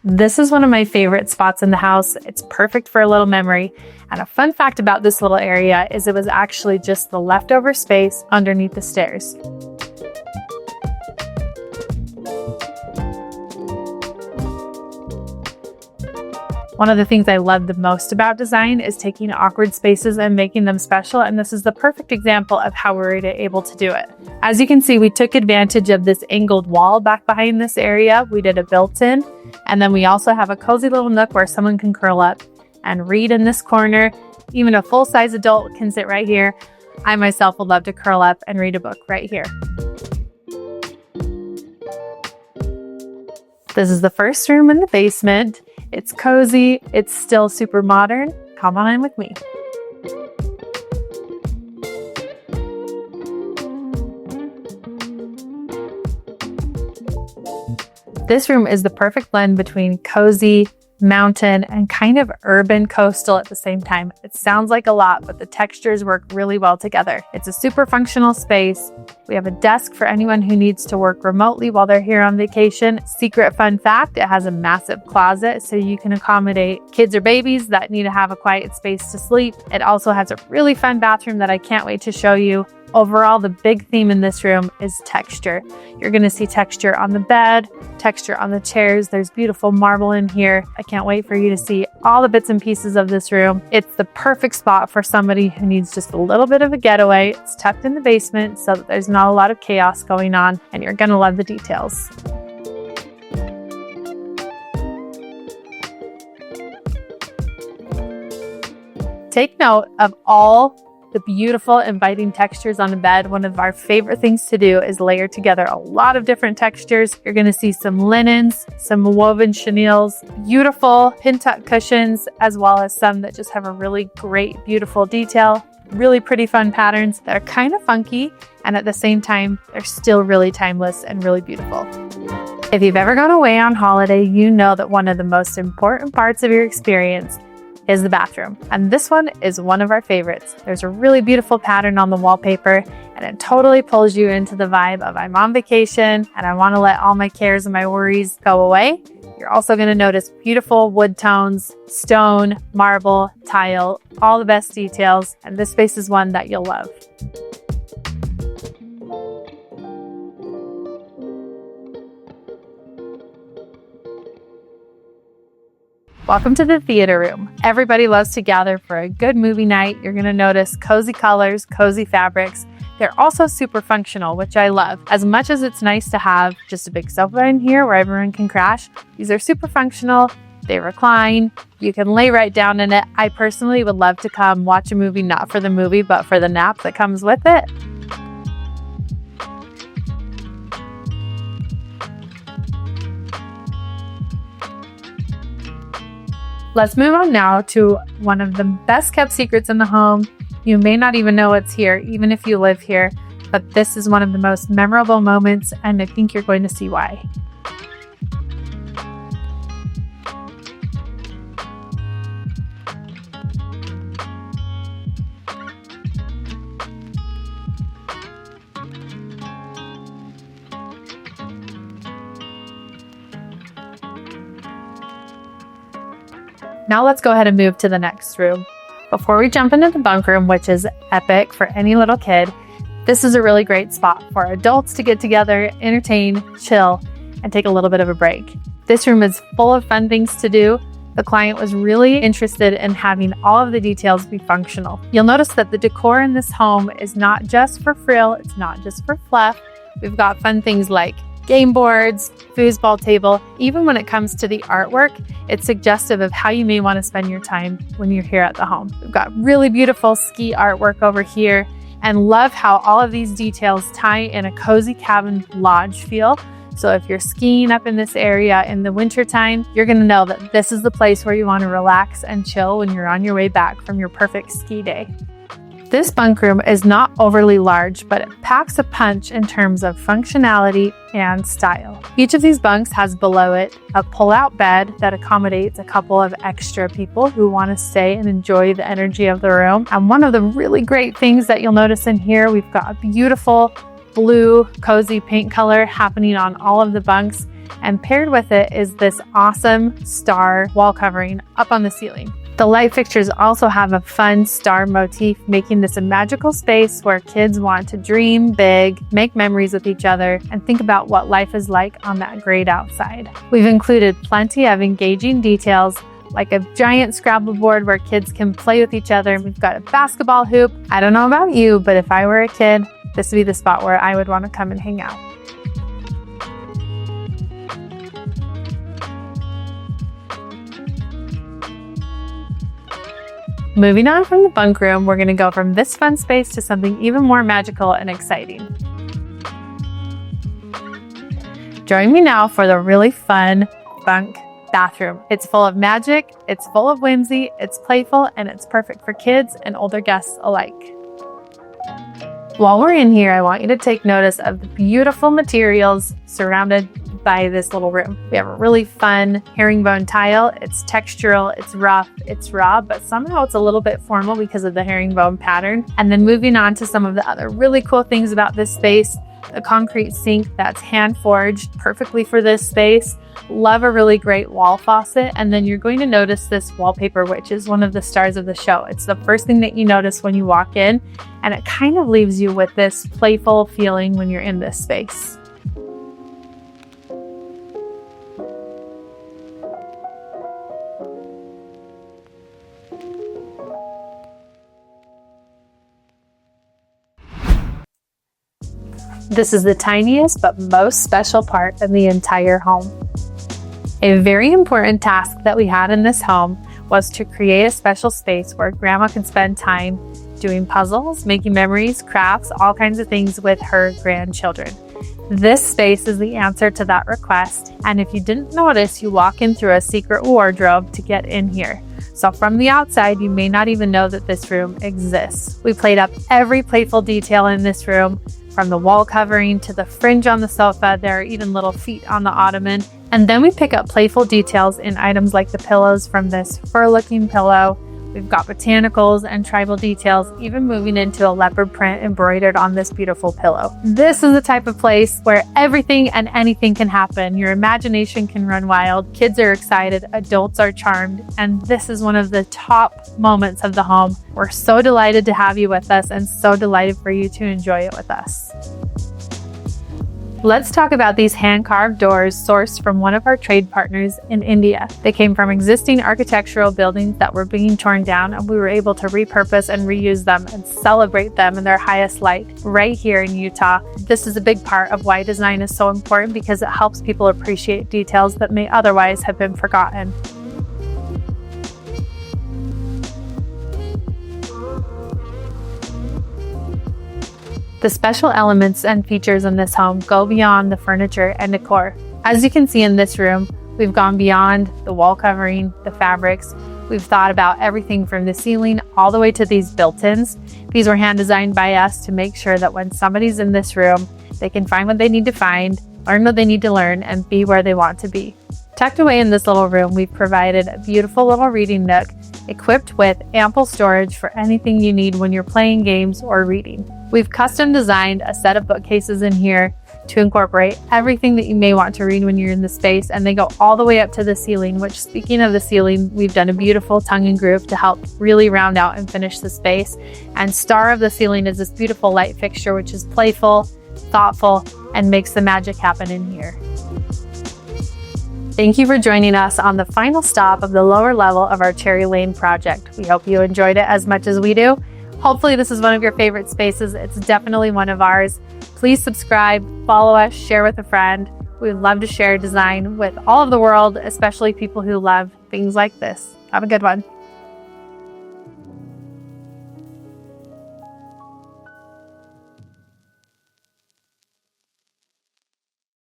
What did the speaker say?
This is one of my favorite spots in the house. It's perfect for a little memory. And a fun fact about this little area is it was actually just the leftover space underneath the stairs. One of the things I love the most about design is taking awkward spaces and making them special, and this is the perfect example of how we're able to do it. As you can see, we took advantage of this angled wall back behind this area. We did a built-in, and then we also have a cozy little nook where someone can curl up and read in this corner. Even a full-size adult can sit right here. I myself would love to curl up and read a book right here. This is the first room in the basement. It's cozy, it's still super modern. Come on in with me. This room is the perfect blend between cozy, mountain, and kind of urban coastal at the same time. It sounds like a lot, but the textures work really well together. It's a super functional space. We have a desk for anyone who needs to work remotely while they're here on vacation. Secret fun fact, it has a massive closet so you can accommodate kids or babies that need to have a quiet space to sleep. It also has a really fun bathroom that I can't wait to show you. Overall, the big theme in this room is texture. You're going to see texture on the bed, texture on the chairs. There's beautiful marble in here. I can't wait for you to see all the bits and pieces of this room. It's the perfect spot for somebody who needs just a little bit of a getaway. It's tucked in the basement so that there's not a lot of chaos going on, and you're going to love the details. Take note of all the beautiful, inviting textures on the bed. One of our favorite things to do is layer together a lot of different textures. You're going to see some linens, some woven chenilles, beautiful pin-tuck cushions, as well as some that just have a really great, beautiful detail. Really pretty fun patterns that are kind of funky, and at the same time, they're still really timeless and really beautiful. If you've ever gone away on holiday, you know that one of the most important parts of your experience is the bathroom. And this one is one of our favorites. There's a really beautiful pattern on the wallpaper, and it totally pulls you into the vibe of I'm on vacation and I want to let all my cares and my worries go away. You're also going to notice beautiful wood tones, stone, marble, tile, all the best details. And this space is one that you'll love. Welcome to the theater room. Everybody loves to gather for a good movie night. You're going to notice cozy colors, cozy fabrics. They're also super functional, which I love. As much as it's nice to have just a big sofa in here where everyone can crash, these are super functional. They recline. You can lay right down in it. I personally would love to come watch a movie, not for the movie, but for the nap that comes with it. Let's move on now to one of the best kept secrets in the home. You may not even know it's here, even if you live here, but this is one of the most memorable moments, and I think you're going to see why. Now let's go ahead and move to the next room. Before we jump into the bunk room, which is epic for any little kid, this is a really great spot for adults to get together, entertain, chill, and take a little bit of a break. This room is full of fun things to do. The client was really interested in having all of the details be functional. You'll notice that the decor in this home is not just for frill, it's not just for fluff. We've got fun things like game boards, foosball table. Even when it comes to the artwork, it's suggestive of how you may want to spend your time when you're here at the home. We've got really beautiful ski artwork over here, and love how all of these details tie in a cozy cabin lodge feel. So if you're skiing up in this area in the wintertime, you're going to know that this is the place where you want to relax and chill when you're on your way back from your perfect ski day. This bunk room is not overly large, but it packs a punch in terms of functionality and style. Each of these bunks has below it a pull-out bed that accommodates a couple of extra people who want to stay and enjoy the energy of the room. And one of the really great things that you'll notice in here, we've got a beautiful blue, cozy paint color happening on all of the bunks. and paired with it is this awesome star wall covering up on the ceiling. The light fixtures also have a fun star motif, making this a magical space where kids want to dream big, make memories with each other, and think about what life is like on that great outside. We've included plenty of engaging details, like a giant Scrabble board where kids can play with each other. We've got a basketball hoop. I don't know about you, but if I were a kid, this would be the spot where I would want to come and hang out. Moving on from the bunk room, we're going to go from this fun space to something even more magical and exciting. Join me now for the really fun bunk bathroom. It's full of magic, it's full of whimsy, it's playful, and it's perfect for kids and older guests alike. While we're in here, I want you to take notice of the beautiful materials surrounded by this little room. We have a really fun herringbone tile. It's textural, it's rough, it's raw, but somehow it's a little bit formal because of the herringbone pattern. And then moving on to some of the other really cool things about this space, a concrete sink that's hand forged perfectly for this space. Love a really great wall faucet. And then you're going to notice this wallpaper, which is one of the stars of the show. It's the first thing that you notice when you walk in, and it kind of leaves you with this playful feeling when you're in this space. This is the tiniest but most special part of the entire home. A very important task that we had in this home was to create a special space where Grandma can spend time doing puzzles, making memories, crafts, all kinds of things with her grandchildren. This space is the answer to that request, and if you didn't notice, you walk in through a secret wardrobe to get in here. So from the outside, you may not even know that this room exists. We played up every playful detail in this room, from the wall covering to the fringe on the sofa. There are even little feet on the ottoman. And then we pick up playful details in items like the pillows from this fur-looking pillow. We've got botanicals and tribal details, even moving into a leopard print embroidered on this beautiful pillow. This is the type of place where everything and anything can happen. Your imagination can run wild, kids are excited, adults are charmed, and this is one of the top moments of the home. We're so delighted to have you with us and so delighted for you to enjoy it with us. Let's talk about these hand-carved doors sourced from one of our trade partners in India. They came from existing architectural buildings that were being torn down, and we were able to repurpose and reuse them and celebrate them in their highest light right here in Utah. This is a big part of why design is so important, because it helps people appreciate details that may otherwise have been forgotten. The special elements and features in this home go beyond the furniture and decor. As you can see in this room, we've gone beyond the wall covering, the fabrics. We've thought about everything from the ceiling all the way to these built-ins. These were hand designed by us to make sure that when somebody's in this room, they can find what they need to find, learn what they need to learn, and be where they want to be. Tucked away in this little room, we've provided a beautiful little reading nook equipped with ample storage for anything you need when you're playing games or reading. We've custom designed a set of bookcases in here to incorporate everything that you may want to read when you're in the space, and they go all the way up to the ceiling, which, speaking of the ceiling, we've done a beautiful tongue and groove to help really round out and finish the space. And star of the ceiling is this beautiful light fixture, which is playful, thoughtful, and makes the magic happen in here. Thank you for joining us on the final stop of the lower level of our Cherry Lane project. We hope you enjoyed it as much as we do. Hopefully this is one of your favorite spaces. It's definitely one of ours. Please subscribe, follow us, share with a friend. We'd love to share design with all of the world, especially people who love things like this. Have a good one.